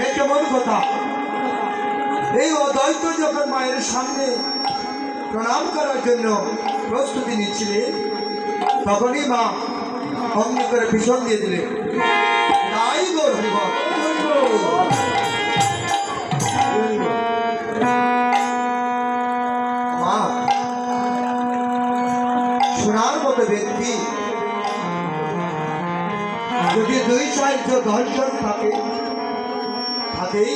এ কেমন কথা? এই অদ্বৈত যখন মায়ের সামনে প্রণাম করার জন্য প্রস্তুতি নিচ্ছিলেন, তখনই মা অমনি করে ভীষণ দিয়ে দিলেন, তাই গৌর হরিবল। মা শোনার মতো ব্যক্তি যদি 2-4 জন থাকে, তাতেই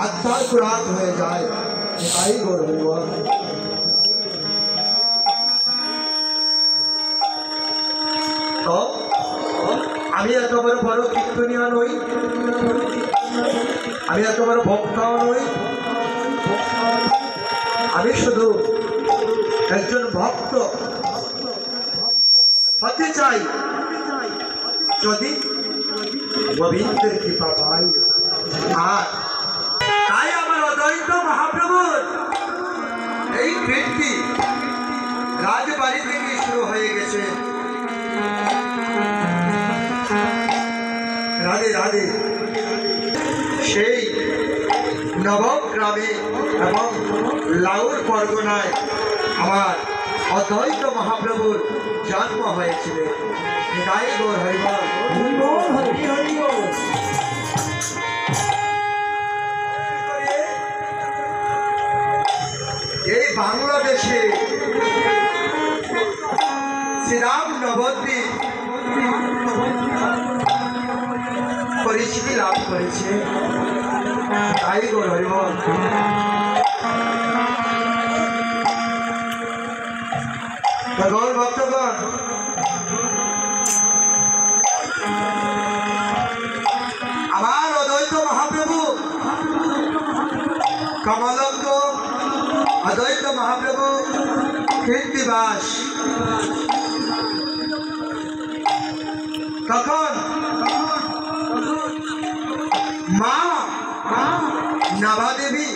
আত্মার পুরাত হয়ে যায়। তাই গৌর হরিবল। তো আমি এত বড় কীর্তনিয়া নই, আমি এত বড় ভক্তাও নই, আমি শুধু একজন ভক্ত হতে চাই যদি গোবিন্দের কৃপা পাই। আর তাই আমার অদ্বৈত মহাপ্রভুর এই কীর্তি রাজবাড়ি থেকে শুরু হয়ে গেছে। রাধে রাধে। সেই নবগ্রামে এবং লাউর পরগনায় আমার অদ্বৈত মহাপ্রভুর জন্ম হয়েছিল। তাই গৌর হরিবল। এই বাংলাদেশে শ্রীরাম নবদ্বীপ পরিচিতি লাভ করেছে। তাই গৌর হরিবল। গৌর ভক্তগণ, আমার অদ্বৈত মহাপ্রভু কমলঙ্গ অদ্বৈত মহাপ্রভু কীর্তিবাস তখন মা নাভাদেবী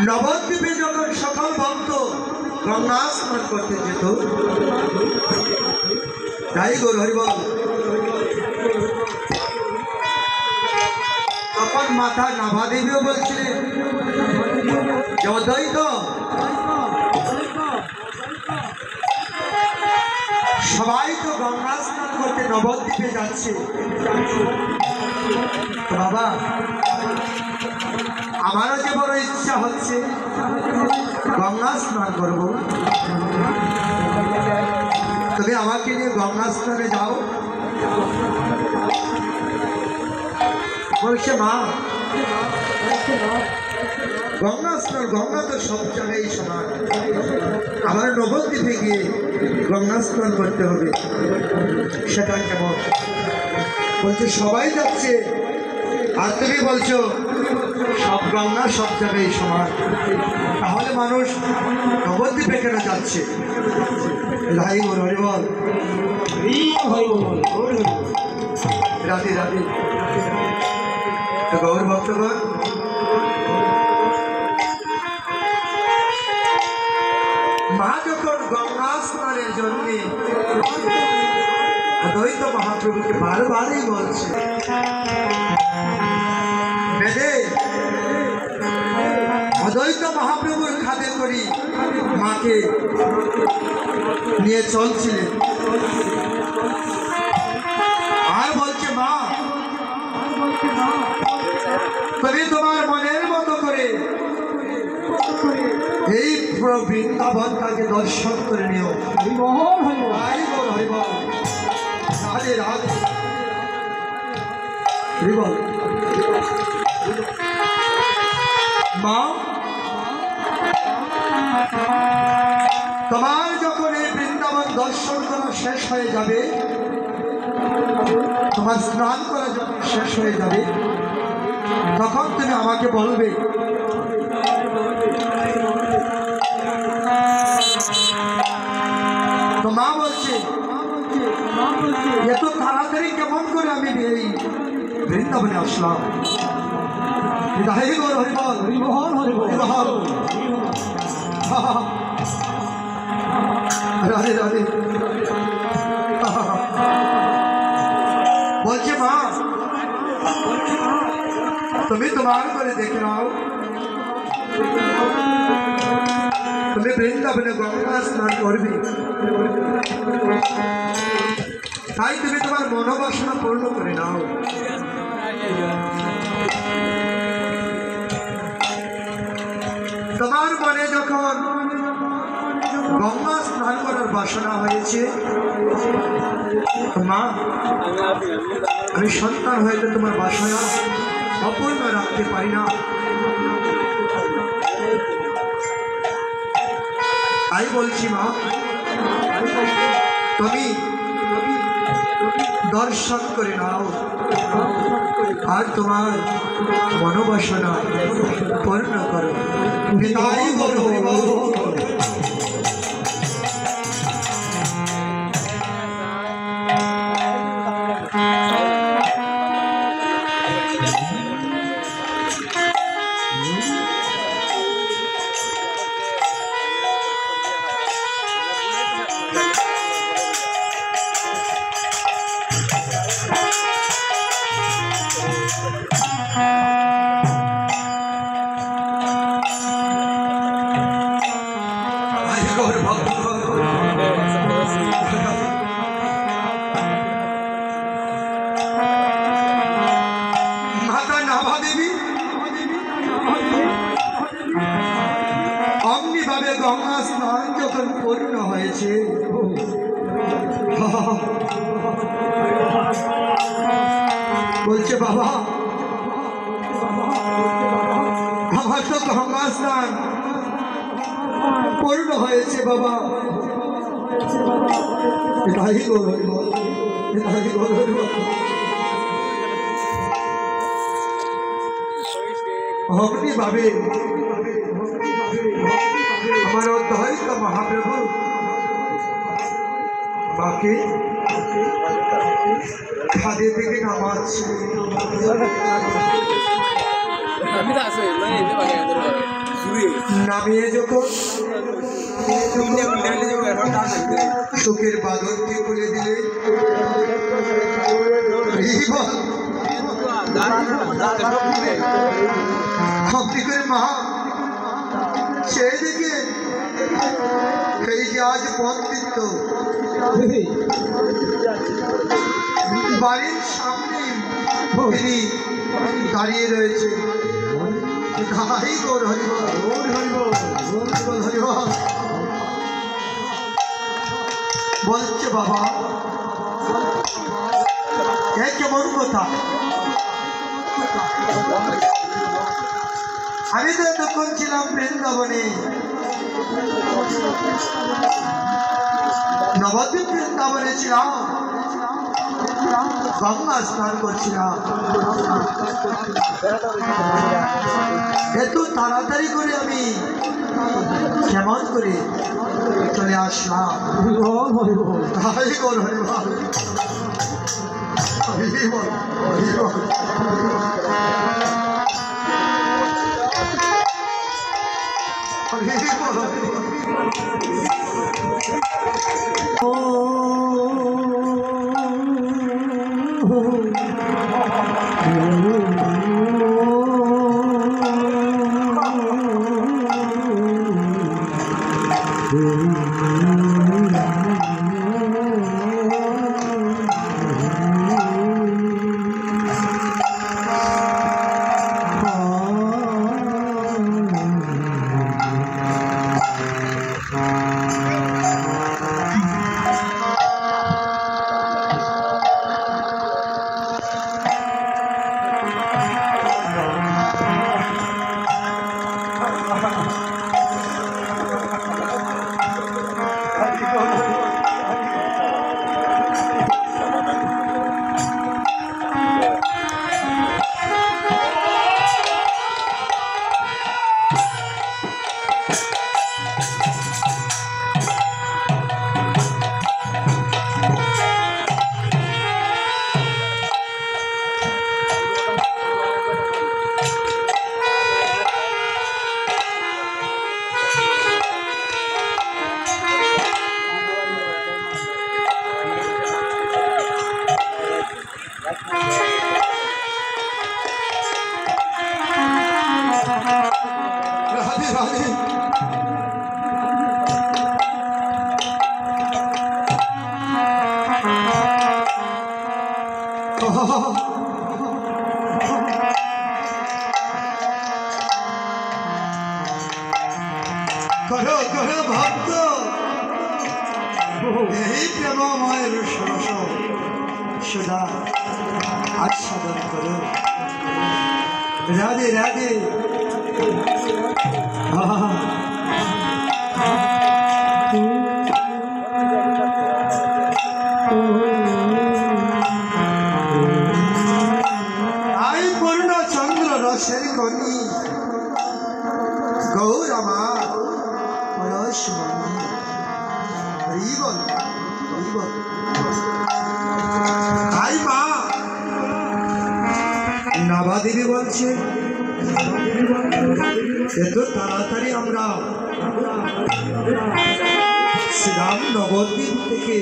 নবদ্বীপে যখন সকল ভক্ত গঙ্গা স্নান করতে যেত, তাই গৌর হরিবল, তখন মাতা নাভাদেবীও বলছিলেন যে অদ্বৈত সবাই তো গঙ্গা স্নান করতে নবদ্বীপে যাচ্ছে, তো বাবা আমারও যে বড় ইচ্ছা হচ্ছে গঙ্গা স্নান করব, তুমি আমাকে নিয়ে গঙ্গা স্নানে যাও। বলছে মা গঙ্গা স্নান, গঙ্গা তো সব জায়গায় সমান, আমার নবদ্বীপে গিয়ে গঙ্গা স্নান করতে হবে, সেটা কেমন? বলছে সবাই যাচ্ছে আর তুমি বলছো সব গঙ্গা সব জায়গায় সমান, তাহলে মানুষ নবদ্বীপে কেন যাচ্ছে? রাই গৌর হরিবল। রাধে রাধে। গৌর ভক্তগণ, মা যখন গঙ্গা স্নানের জন্য অদ্বৈত মহাপ্রভুকে বারবারই বলছে, বেদে অদ্বৈত মহাপ্রভুর খাদে করি মাকে নিয়ে চলছিলেন, আর বলছে মা তুমি তোমার মনের মতো করে এই পুরো বৃন্দাবনটাকে দর্শন করে নিও। রাধে রাধে। মা তোমার যখন এই বৃন্দাবন দর্শন করা শেষ হয়ে যাবে, তোমার স্নান করা যখন শেষ হয়ে যাবে, তখন তুমি আমাকে বলবে তো মা বলছে এত তাড়াতাড়ি কেমন করে আমি এই বৃন্দাবনে আসলাম? রাধে গৌর হরিবল। রাধে রাধে। বলছে মা তুমি তোমার করে দেখে নাও, তুমি বৃন্দাবনে গঙ্গা স্নান করবে, তাই তুমি তোমার মনোবাসনা পূর্ণ করে নাও। তোমার মনে যখন গঙ্গা স্নান করার বাসনা হয়েছে, মা আমি সন্তান হয়তো তোমার বাসনা অপূর্ণ রাখতে পারি না, তাই বলছি মা তুমি দর্শন করে নাও আর তোমার মনোবাসনা পূর্ণ করো। তাই বলো মাতা নাভা দেবী অমনিভাবে গঙ্গা স্নান যখন পূর্ণ হয়েছে, বলছে বাবা আমার তো গঙ্গা স্নান পূর্ণ হয়েছে বাবা, এটাই গৌরব, এটাই গৌরব। অগ্নি ভাবে আমার অদ্বৈত মহাপ্রভু মাকে খাদে থেকে নামাচ্ছে, নামিয়ে যখন চোখের বাদরটি খুলে দিলে, আপনি করে মা সেই দিকে এই যে আজ পথিত বাড়ির সামনে তিনি দাঁড়িয়ে রয়েছে। বলছে বাবা এ কেমন কথা, আমি তো তখন ছিলাম বৃন্দাবনে, নবদ্বীপ বৃন্দাবনে ছিলাম, গঙ্গা স্নান করছিলাম, এত তাড়াতাড়ি করে আমি কেমন করে চলে আসলাম। করো করো ভক্ত এই প্রেমময়ের সরস সুধা আচ্ছাদন করো। রাধে রাধে। আই পূর্ণচন্দ্র রসের কনি গৌরমা রসমণি। হরিবল হরিবল। আই মা নাভা দেবী বলছে এত তাড়াতাড়ি আমরা শ্রীরাম নবদ্বীপ থেকে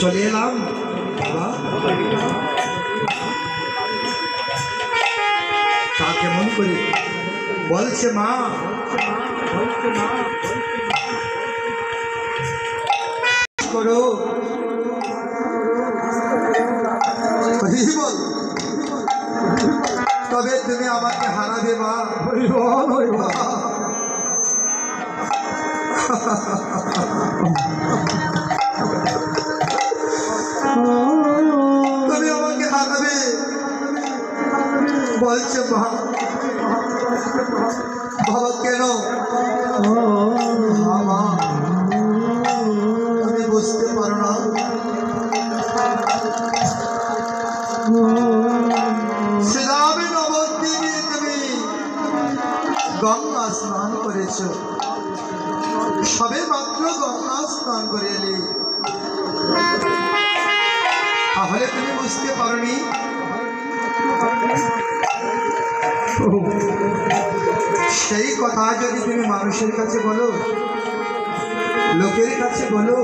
চলে এলাম বাবা, তা কেমন করে? বলছে মা করো। তবে তুমি আমাকে হারাবে মা। তুমি আমাকে হারাবে বলছে মা। বাবা কেন? মা তুমি বুঝতে পারো না, শ্রীরামে নবদ্বীপে তুমি গঙ্গা স্নান করেছ, সবে মাত্র গঙ্গা স্নান করে এলে, তাহলে তুমি বুঝতে পারোনি? সেই কথা যদি তুমি মানুষের কাছে বলো, লোকের কাছে বলো,